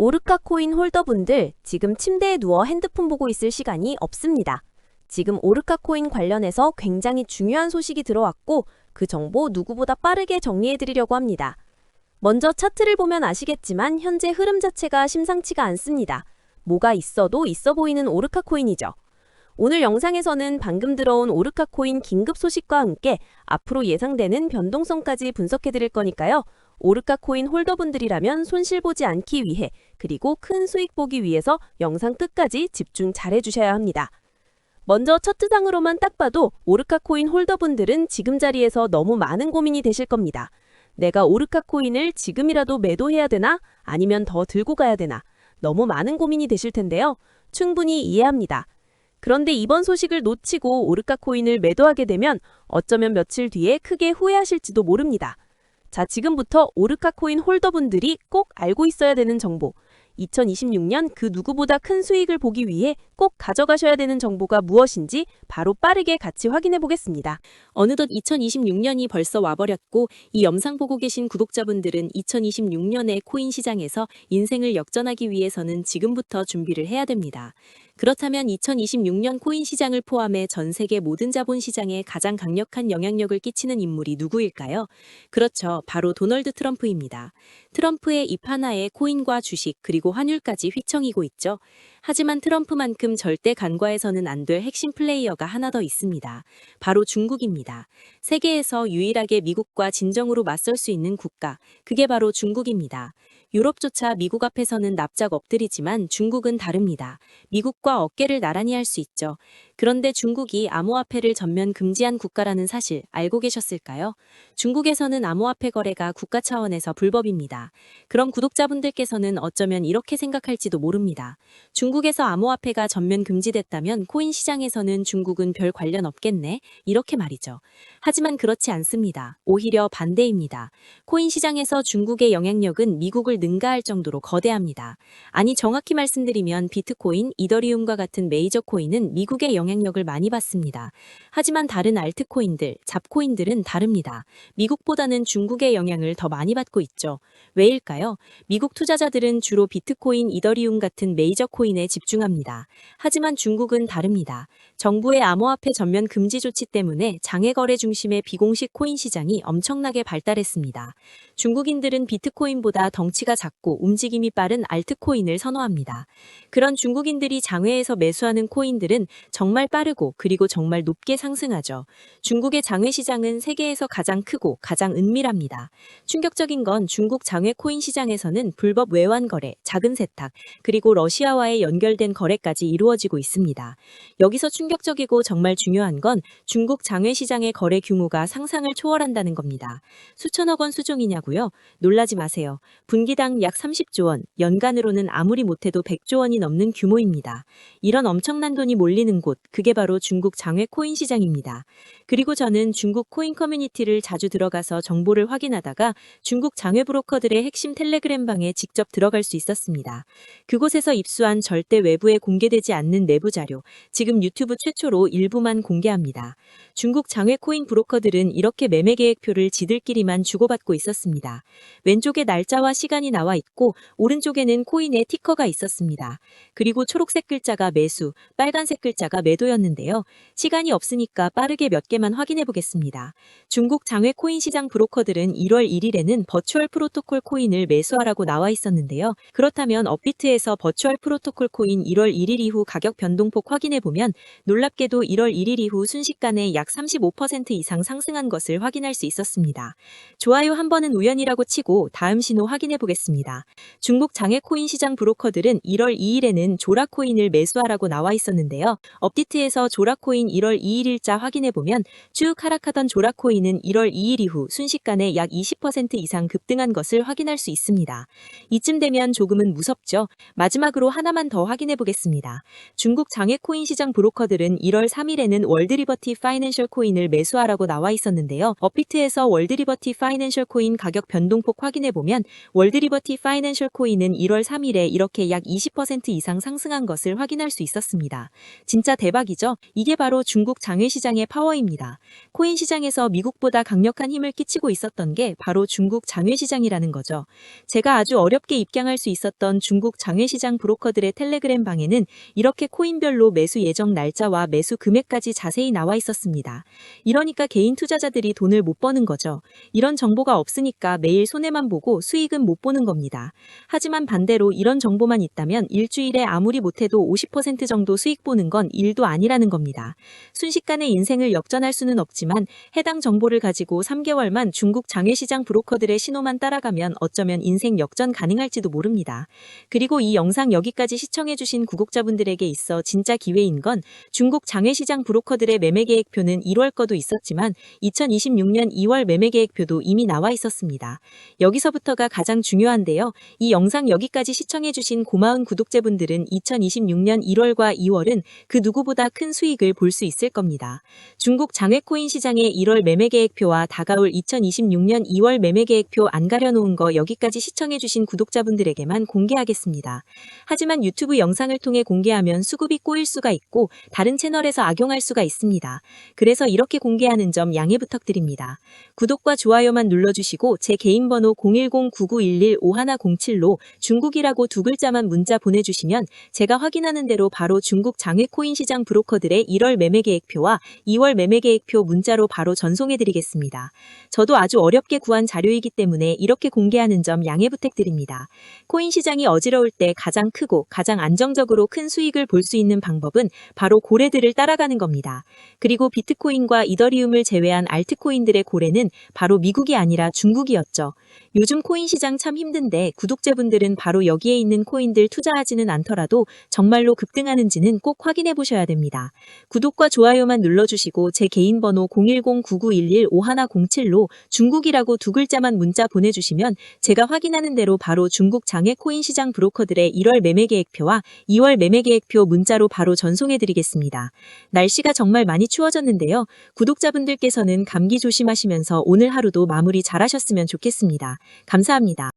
오르카 코인 홀더분들, 지금 침대에 누워 핸드폰 보고 있을 시간이 없습니다. 지금 오르카 코인 관련해서 굉장히 중요한 소식이 들어왔고 그 정보 누구보다 빠르게 정리해드리려고 합니다. 먼저 차트를 보면 아시겠지만 현재 흐름 자체가 심상치가 않습니다. 뭐가 있어도 있어 보이는 오르카 코인이죠. 오늘 영상에서는 방금 들어온 오르카 코인 긴급 소식과 함께 앞으로 예상되는 변동성까지 분석해드릴 거니까요. 오르카 코인 홀더분들이라면 손실 보지 않기 위해 그리고 큰 수익 보기 위해서 영상 끝까지 집중 잘 해주셔야 합니다. 먼저 차트상으로만 딱 봐도 오르카 코인 홀더분들은 지금 자리에서 너무 많은 고민이 되실 겁니다. 내가 오르카 코인을 지금이라도 매도해야 되나? 아니면 더 들고 가야 되나? 너무 많은 고민이 되실 텐데요. 충분히 이해합니다. 그런데 이번 소식을 놓치고 오르카 코인을 매도하게 되면 어쩌면 며칠 뒤에 크게 후회하실지도 모릅니다. 자, 지금부터 오르카 코인 홀더분들이 꼭 알고 있어야 되는 정보, 2026년 그 누구보다 큰 수익을 보기 위해 꼭 가져가셔야 되는 정보가 무엇인지 바로 빠르게 같이 확인해 보겠습니다. 어느덧 2026년이 벌써 와버렸고 이 영상 보고 계신 구독자분들은 2026년의 코인 시장에서 인생을 역전하기 위해서는 지금부터 준비를 해야 됩니다. 그렇다면 2026년 코인 시장을 포함해 전 세계 모든 자본 시장에 가장 강력한 영향력을 끼치는 인물이 누구일까요? 그렇죠. 바로 도널드 트럼프입니다. 트럼프의 입 하나에 코인과 주식 그리고 환율까지 휘청이고 있죠. 하지만 트럼프만큼 절대 간과해서는 안 될 핵심 플레이어가 하나 더 있습니다. 바로 중국입니다. 세계에서 유일하게 미국과 진정으로 맞설 수 있는 국가, 그게 바로 중국입니다. 유럽조차 미국 앞에서는 납작 엎드리지만 중국은 다릅니다. 미국과 어깨를 나란히 할 수 있죠. 그런데 중국이 암호화폐를 전면 금지한 국가라는 사실 알고 계셨을까요? 중국에서는 암호화폐 거래가 국가 차원에서 불법입니다. 그럼 구독자분들께서는 어쩌면 이렇게 생각할지도 모릅니다. 중국에서 암호화폐가 전면 금지됐다면 코인 시장에서는 중국은 별 관련 없겠네? 이렇게 말이죠. 하지만 그렇지 않습니다. 오히려 반대입니다. 코인 시장에서 중국의 영향력은 미국을 능가할 정도로 거대합니다. 아니, 정확히 말씀드리면 비트코인, 이더리움과 같은 메이저 코인은 미국의 영향력을 많이 받습니다. 하지만 다른 알트코인들, 잡코인들은 다릅니다. 미국보다는 중국의 영향을 더 많이 받고 있죠. 왜일까요? 미국 투자자들은 주로 비트코인, 이더리움 같은 메이저 코인에 집중합니다. 하지만 중국은 다릅니다. 정부의 암호화폐 전면 금지 조치 때문에 장외 거래 중심의 비공식 코인 시장이 엄청나게 발달했습니다. 중국인들은 비트코인보다 덩치가 작고 움직임이 빠른 알트코인을 선호합니다. 그런 중국인들이 장외에서 매수하는 코인들은 정말 빠르고 그리고 정말 높게 상승하죠. 중국의 장외 시장은 세계에서 가장 크고 가장 은밀합니다. 충격적인 건 중국 장외 코인 시장에서는 불법 외환 거래, 자금 세탁, 그리고 러시아와의 연결된 거래까지 이루어지고 있습니다. 여기서 충격적이고 정말 중요한 건 중국 장외 시장의 거래 규모가 상상을 초월한다는 겁니다. 수천억 원 수준이냐고요? 놀라지 마세요. 분기당 약 30조 원, 연간으로는 아무리 못해도 100조 원이 넘는 규모입니다. 이런 엄청난 돈이 몰리는 곳, 그게 바로 중국 장외 코인 시장입니다. 그리고 저는 중국 코인 커뮤니티를 자주 들어가서 정보를 확인하다가 중국 장외 브로커들의 핵심 텔레그램 방에 직접 들어갈 수 있었습니다. 그곳에서 입수한 절대 외부에 공개되지 않는 내부 자료, 지금 유튜브 최초로 일부만 공개합니다. 중국 장외 코인 브로커들은 이렇게 매매 계획표를 지들끼리만 주고받고 있었습니다. 왼쪽에 날짜와 시간이 나와 있고 오른쪽에는 코인의 티커가 있었습니다. 그리고 초록색 글자가 매수, 빨간색 글자가 매도였는데요. 시간이 없으니까 빠르게 몇 개만 확인해 보겠습니다. 중국 장외 코인 시장 브로커들은 1월 1일에는 버추얼 프로토콜 코인을 매수하라고 나와 있었는데요. 그렇다면 업비트에서 버추얼 프로토콜 코인 1월 1일 이후 가격 변동폭 확인해 보면 놀랍게도 1월 1일 이후 순식간에 약 35% 이상 상승한 것을 확인할 수 있었습니다. 좋아요 한 번은 우연이라고 치고 다음 신호 확인해 보겠습니다. 중국 장외 코인 시장 브로커들은 1월 2일에는 조라 코인을 매수하라고 나와 있었는데요. 업비트에서 조라 코인 1월 2일일자 확인해 보면 쭉 하락하던 조라 코인은 1월 2일 이후 순식간에 약 20% 이상 급등한 것을 확인할 수 있습니다. 이쯤 되면 조금은 무섭죠. 마지막으로 하나만 더 확인해 보겠습니다. 중국 장외 코인 시장 브로커들은 1월 3일에는 월드리버티 파이낸셜 코인을 매수하라고 나와 있었는데요. 업비트에서 월드리버티 파이낸셜 코인 가격 가격 변동폭 확인해보면 월드리버티 파이낸셜 코인은 1월 3일에 이렇게 약 20% 이상 상승한 것을 확인할 수 있었습니다. 진짜 대박이죠? 이게 바로 중국 장외시장의 파워입니다. 코인 시장에서 미국보다 강력한 힘을 끼치고 있었던 게 바로 중국 장외시장이라는 거죠. 제가 아주 어렵게 입장할 수 있었던 중국 장외시장 브로커들의 텔레그램 방에는 이렇게 코인별로 매수 예정 날짜와 매수 금액까지 자세히 나와 있었습니다. 이러니까 개인 투자자들이 돈을 못 버는 거죠. 이런 정보가 없으니까 매일 손해만 보고 수익은 못 보는 겁니다. 하지만 반대로 이런 정보만 있다면 일주일에 아무리 못해도 50% 정도 수익 보는 건 일도 아니라는 겁니다. 순식간에 인생을 역전할 수는 없지만 해당 정보를 가지고 3개월만 중국 장외시장 브로커들의 신호만 따라가면 어쩌면 인생 역전 가능할지도 모릅니다. 그리고 이 영상 여기까지 시청해주신 구독자분들에게 있어 진짜 기회인 건 중국 장외시장 브로커들의 매매 계획표는 1월 거도 있었지만 2026년 2월 매매 계획표도 이미 나와 있었습니다. 여기서부터가 가장 중요한데요. 이 영상 여기까지 시청해주신 고마운 구독자분들은 2026년 1월과 2월은 그 누구보다 큰 수익을 볼 수 있을 겁니다. 중국 장외코인 시장의 1월 매매 계획표와 다가올 2026년 2월 매매 계획표 안 가려놓은 거 여기까지 시청해주신 구독자분들에게만 공개하겠습니다. 하지만 유튜브 영상을 통해 공개하면 수급이 꼬일 수가 있고 다른 채널에서 악용할 수가 있습니다. 그래서 이렇게 공개하는 점 양해 부탁드립니다. 구독과 좋아요만 눌러주시고 제 개인 번호 010-9911-5107로 중국이라고 두 글자만 문자 보내주시면 제가 확인하는 대로 바로 중국 장외코인 시장 브로커들의 1월 매매 계획표와 2월 매매 계획표 문자로 바로 전송해드리겠습니다. 저도 아주 어렵게 구한 자료이기 때문에 이렇게 공개하는 점 양해 부탁드립니다. 코인 시장이 어지러울 때 가장 크고 가장 안정적으로 큰 수익을 볼 수 있는 방법은 바로 고래들을 따라가는 겁니다. 그리고 비트코인과 이더리움을 제외한 알트코인들의 고래는 바로 미국이 아니라 중국이었죠. 요즘 코인 시장 참 힘든데 구독자분들은 바로 여기에 있는 코인들 투자하지는 않더라도 정말로 급등하는지는 꼭 확인해 보셔야 됩니다. 구독과 좋아요만 눌러주시고 제 개인 번호 010-9911-5107로 중국이라고 두 글자만 문자 보내주시면 제가 확인하는 대로 바로 중국 장외 코인 시장 브로커들의 1월 매매 계획표와 2월 매매 계획표 문자로 바로 전송해드리겠습니다. 날씨가 정말 많이 추워졌는데요. 구독자분들께서는 감기 조심하시면서 오늘 하루도 마무리 잘하셨으면 좋겠습니다. 감사합니다.